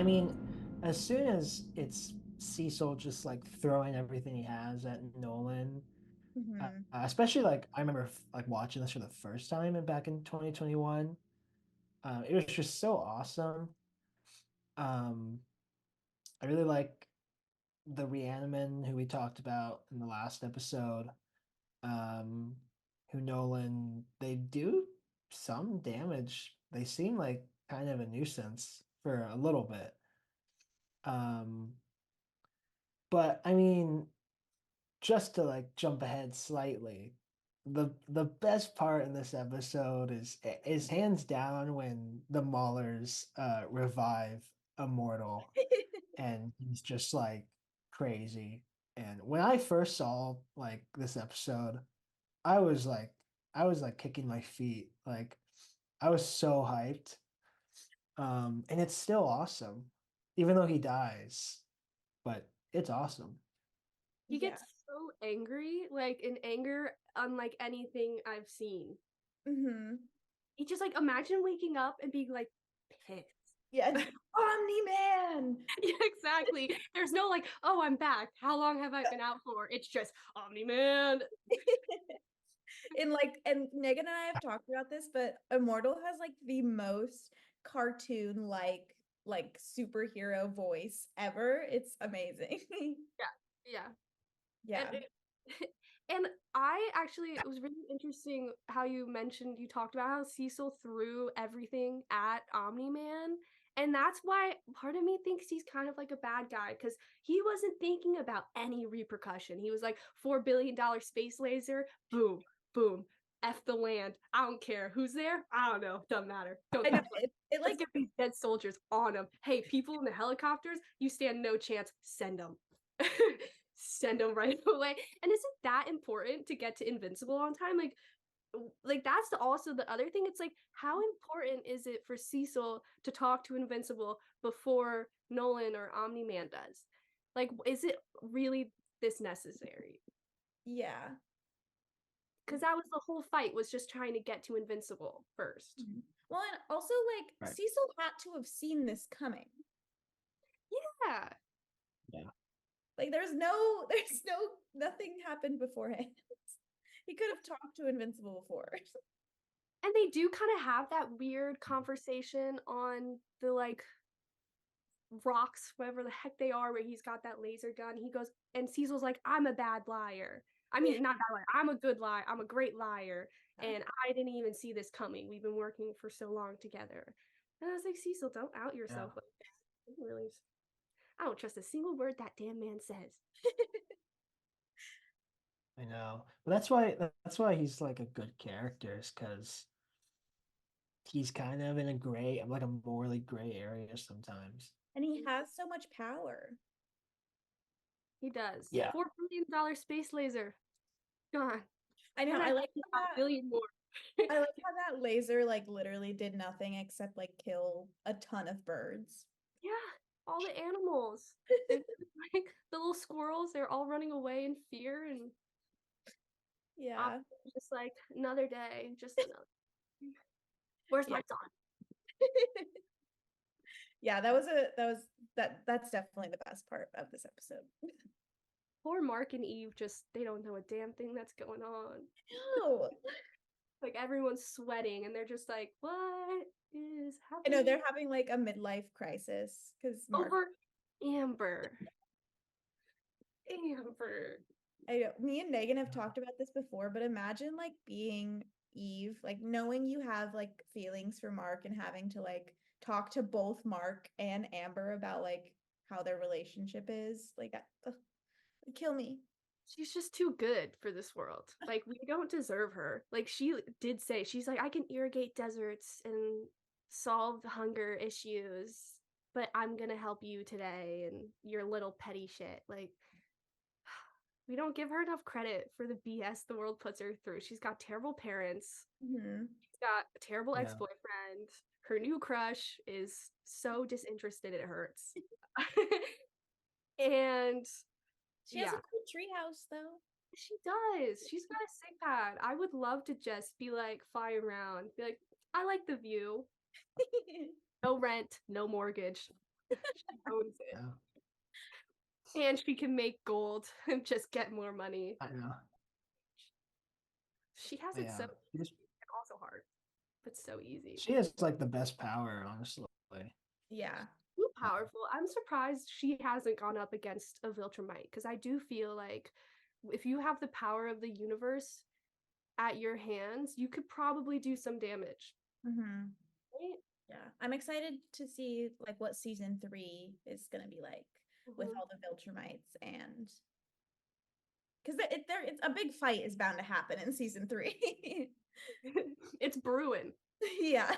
mean, as soon as it's Cecil just like throwing everything he has at Nolan, Hmm. especially like I remember like watching this for the first time and back in 2021. It was just so awesome. Um, I really like the Reaniman who we talked about in the last episode. Um, who Nolan they do some damage. They seem like kind of a nuisance for a little bit. Um, but I mean, just to like jump ahead slightly, the best part in this episode is hands down when the Maulers revive Immortal and he's just like crazy. And when I first saw like this episode, I was like I was like kicking my feet. Like I was so hyped. And it's still awesome, even though he dies, but it's awesome. He Yeah. gets so angry, like an anger unlike anything I've seen. Hmm. He just like imagine waking up and being like pissed. Yeah. Omni-Man. Yeah, exactly. There's no like, oh, I'm back. How long have I been out for? It's just Omni Man. And Megan and I have talked about this, but Immortal has like the most cartoon like superhero voice ever. It's amazing. Yeah, yeah. And Yeah. and I actually it was really interesting how you mentioned you talked about how Cecil threw everything at Omni Man. And that's why part of me thinks he's kind of like a bad guy because he wasn't thinking about any repercussion. He was like $4 billion space laser, boom, boom, F the land. I don't care who's there. I don't know. Doesn't matter. Don't I know think twice. it Let's like get these dead soldiers on them. Hey, people in the helicopters, you stand no chance. Send them. Send them right away. And isn't that important to get to Invincible on time? Like that's also the other thing. It's like how important is it for Cecil to talk to Invincible before Nolan or Omni Man does? Like, is it really this necessary? yeah. Because that was the whole fight was just trying to get to Invincible first. Mhm. Well, and also like Right. Cecil had to have seen this coming. Yeah. Yeah. Like there's no nothing happened beforehand. He could have talked to Invincible before. And they do kind of have that weird conversation on the like rocks, whatever the heck they are, where he's got that laser gun. He goes, and Cecil's like, I'm a bad liar. I mean, not bad liar. I'm a good liar. I'm a great liar. And I didn't even see this coming. We've been working for so long together. And I was like, Cecil, don't out Yeah. yourself like that. Really, I don't trust a single word that damn man says. I know. But that's why he's like a good character, is because he's kind of in a gray, like a morally gray area sometimes. And he has so much power. He does. Yeah. $4 billion space laser. Gone. I know. And I I think like about a billion more. I like how that laser like literally did nothing except like kill a ton of birds. Yeah, all the animals. And like the little squirrels, they're all running away in fear and Yeah. just like another day, just another. Where's Yeah. my son? Yeah, that's definitely the best part of this episode. Poor Mark and Eve just they don't know a damn thing that's going on. No. Like everyone's sweating and they're just like, what is I know happening? they're having like a midlife crisis because Mark. Over Amber. Amber. I know me and Megan have talked about this before, but imagine like being Eve, like knowing you have like feelings for Mark and having to like talk to both Mark and Amber about like how their relationship is. Like, kill me. She's just too good for this world. Like we don't deserve her. Like she did say she's like I can irrigate deserts and solve hunger issues, but I'm going to help you today and your little petty shit. Like we don't give her enough credit for the BS the world puts her through. She's got terrible parents. Hmm. She's got a terrible Yeah. ex-boyfriend. Her new crush is so disinterested it hurts. And She has yeah, a cool treehouse though. she does. She's got a sick pad. I would love to just be like fly around, be like, I like the view. No rent, no mortgage. She owns it. Yeah, And she can make gold and just get more money. I know. She has it Yeah, so easy and also hard, but so easy. she has like the best power, honestly. Yeah. Too powerful. I'm surprised she hasn't gone up against a Viltrumite because I do feel like if you have the power of the universe at your hands, you could probably do some damage. Mm-hmm. Right? Yeah. I'm excited to see like what season 3 is gonna be like with all the Viltrumites and because it's a big fight is bound to happen in season 3. It's brewing. Yeah.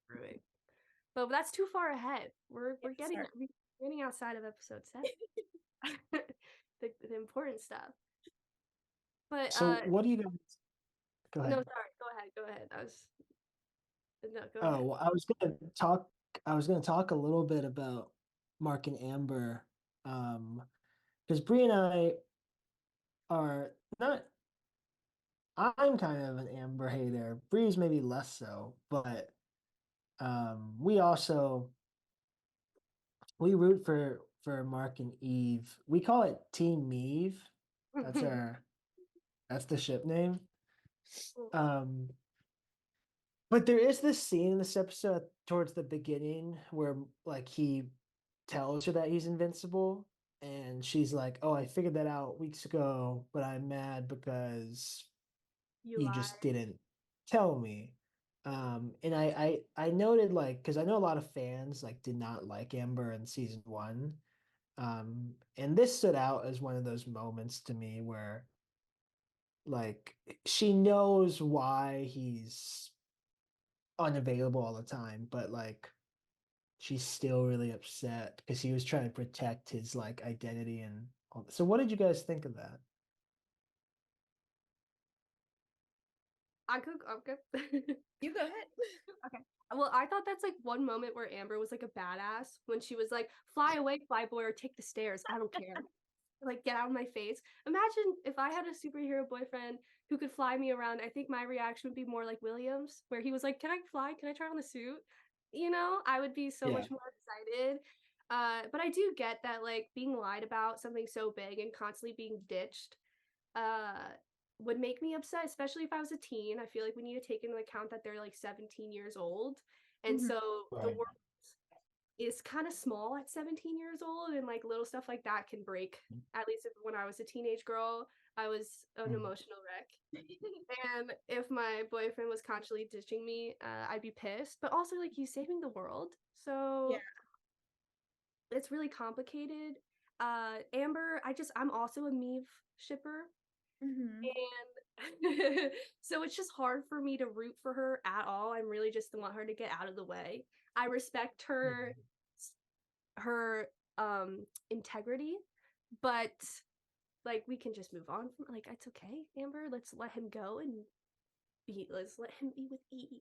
Brewing. But that's too far ahead. We're getting Sorry. outside of episode 7. The important stuff. But So what do you guys? Go no, ahead. sorry. Go ahead. Go ahead. Oh, well, I was gonna talk a little bit about Mark and Amber, because Bree and I are not. I'm kind of an Amber hater. Bree's maybe less so, but we also we root for Mark and Eve. We call it Team Meave. That's our that's the ship name. Um, but there is this scene in this episode towards the beginning where like he tells her that he's invincible, and she's like, "Oh, I figured that out weeks ago, but I'm mad because You you lie. just didn't tell me." And I noted like because I know a lot of fans like did not like Amber in season one. And this stood out as one of those moments to me where like she knows why he's unavailable all the time, but like she's still really upset because he was trying to protect his like identity and all. So what did you guys think of that? I could okay. You go ahead. Okay. Well, I thought that's like one moment where Amber was like a badass when she was like, "Fly away, fly boy, or take the stairs. I don't care." Like, get out of my face. Imagine if I had a superhero boyfriend who could fly me around. I think my reaction would be more like Williams, where he was like, "Can I fly? Can I try on the suit?" You know, I would be so Yeah. much more excited. But I do get that like being lied about something so big and constantly being ditched uh would make me upset, especially if I was a teen. I feel like we need to take into account that they're like 17 years old. And Mhm. so the Right. world is kind of small at 17 years old, and like little stuff like that can break. At least if, when I was a teenage girl, I was an Mm. emotional wreck. And if my boyfriend was constantly ditching me, I'd be pissed. But also, like, he's saving the world. Yeah. So it's really complicated. Amber, I'm also a Meave shipper. Mm-hmm. And so it's just hard for me to root for her at all. I'm really just want her to get out of the way. I respect her integrity, but like we can just move on from like it's okay, Amber. Let's let him go and let's let him be with Eve.